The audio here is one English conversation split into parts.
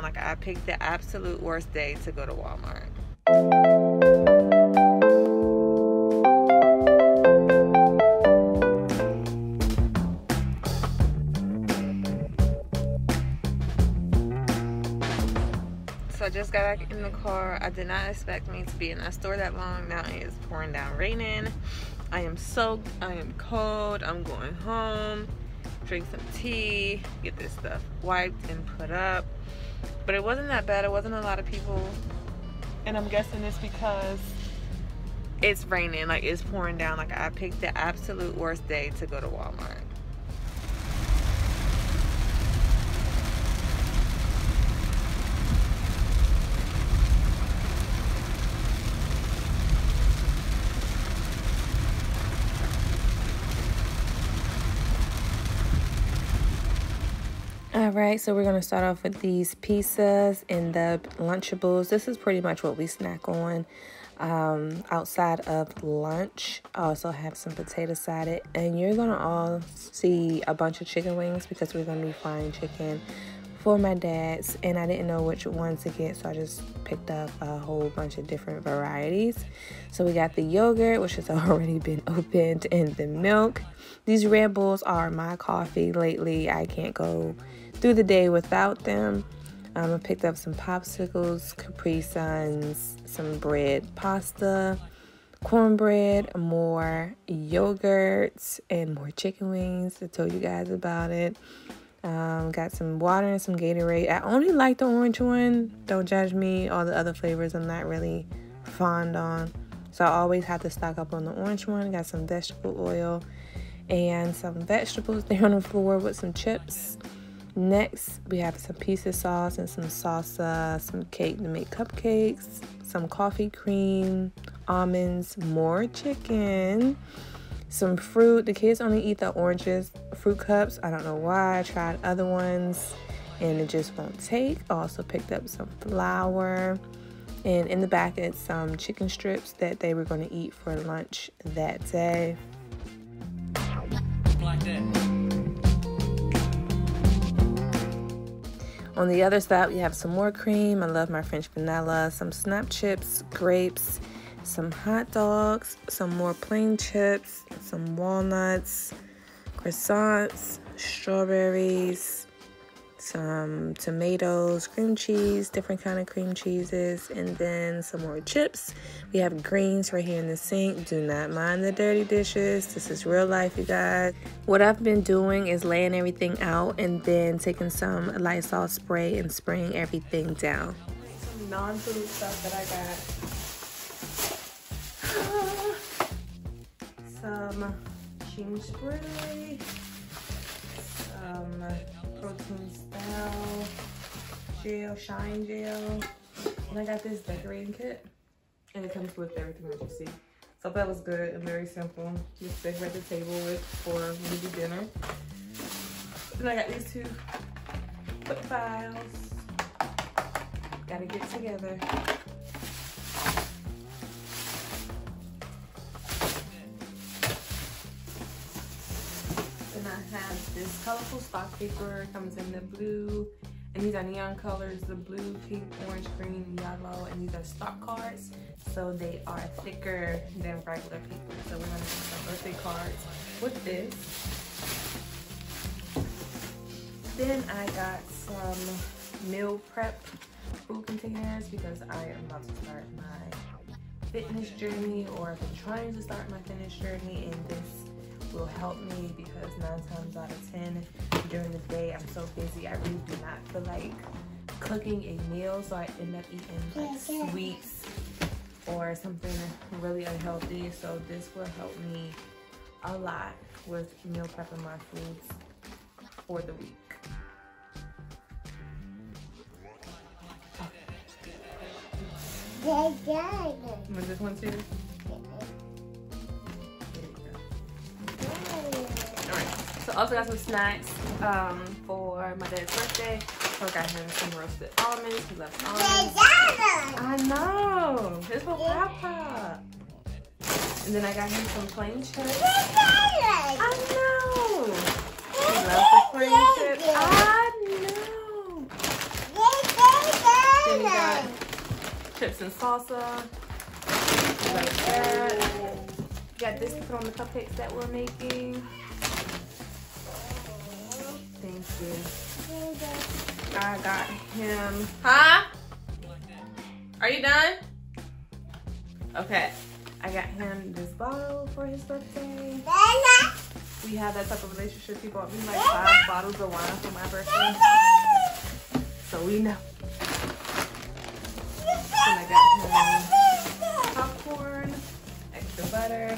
Like, I picked the absolute worst day to go to Walmart. So I just got back in the car. I did not expect me to be in that store that long. Now it is pouring down, raining. I am soaked. I am cold. I'm going home, drink some tea, get this stuff wiped and put up. But it wasn't that bad. It wasn't a lot of people. And I'm guessing it's because it's raining. Like, it's pouring down. Like, I picked the absolute worst day to go to Walmart. Alright, so we're going to start off with these pizzas and the Lunchables. This is pretty much what we snack on outside of lunch. I also have some potato salad, and you're going to all see a bunch of chicken wings because we're going to be frying chicken for my dad's, and I didn't know which ones to get, so I just picked up a whole bunch of different varieties. So we got the yogurt, which has already been opened, and the milk. These Red Bulls are my coffee lately. I can't go through the day without them. I picked up some popsicles, Capri Suns, some bread, pasta, cornbread, more yogurt, and more chicken wings. I told you guys about it. Got some water and some Gatorade. I only like the orange one. Don't judge me. All the other flavors I'm not really fond on. So I always have to stock up on the orange one. Got some vegetable oil and some vegetables there on the floor with some chips. Next, we have some pizza sauce and some salsa, some cake to make cupcakes, some coffee cream, almonds, more chicken, some fruit. The kids only eat the oranges, fruit cups. I don't know why. I tried other ones and it just won't take. Also picked up some flour. And in the back, it's some chicken strips that they were going to eat for lunch that day. Like that. On the other side, we have some more cream. I love my French vanilla, some snap chips, grapes, some hot dogs, some more plain chips, some walnuts, croissants, strawberries, some tomatoes, cream cheese, different kind of cream cheeses, and then some more chips. We have greens right here in the sink. Do not mind the dirty dishes. This is real life, you guys. What I've been doing is laying everything out and then taking some Lysol spray and spraying everything down. Some non-food stuff that I got. Some sheen spray. Some protein style gel, shine gel, and I got this decorating kit, and it comes with everything that you see. So that was good and very simple. Just sit at the table with for movie dinner. Then I got these two foot files. Gotta get together. I have this colorful stock paper. It comes in the blue, and these are neon colors: the blue, pink, orange, green, yellow, and these are stock cards, so they are thicker than regular paper. So we're gonna do some birthday cards with this. Then I got some meal prep food containers because I am about to start my fitness journey, or I've been trying to start my fitness journey, and this will help me because 9 times out of 10 during the day I'm so busy I really do not feel like cooking a meal, so I end up eating like sweets or something really unhealthy. So this will help me a lot with meal prepping my foods for the week. Want this one too? So also got some snacks for my dad's birthday. So I got him some roasted almonds. He loves almonds. I know. This for Papa. And then I got him some plain chips. I know. He loves the plain chips. I know. chips and salsa. Like that. Got this to put on the cupcakes that we're making. Thank you. I got him. Huh? Are you done? Okay. I got him this bottle for his birthday. We have that type of relationship. He bought me like 5 bottles of wine for my birthday. So we know. And I got him popcorn, extra butter,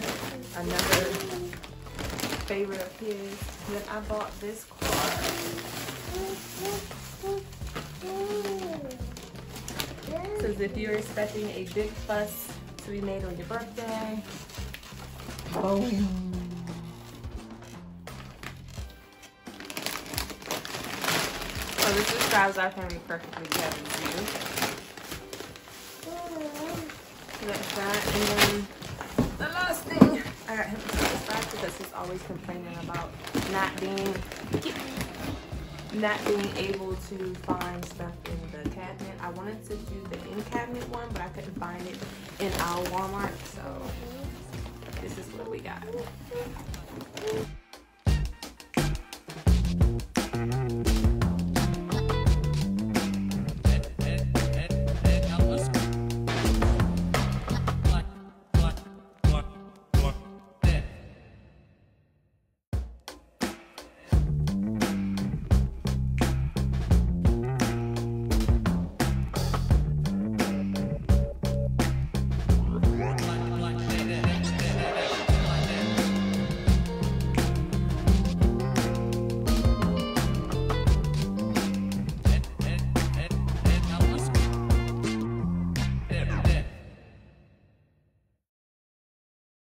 another favorite of his. And then I bought this card. It says if you're expecting a big fuss to be made on your birthday, boom. So this describes our family perfectly. We have a view. So that's that. And then the last thing, I got him this back because he's always complaining about not being able to find stuff in the cabinet. I wanted to do the in-cabinet one, but I couldn't find it in our Walmart. So this is what we got.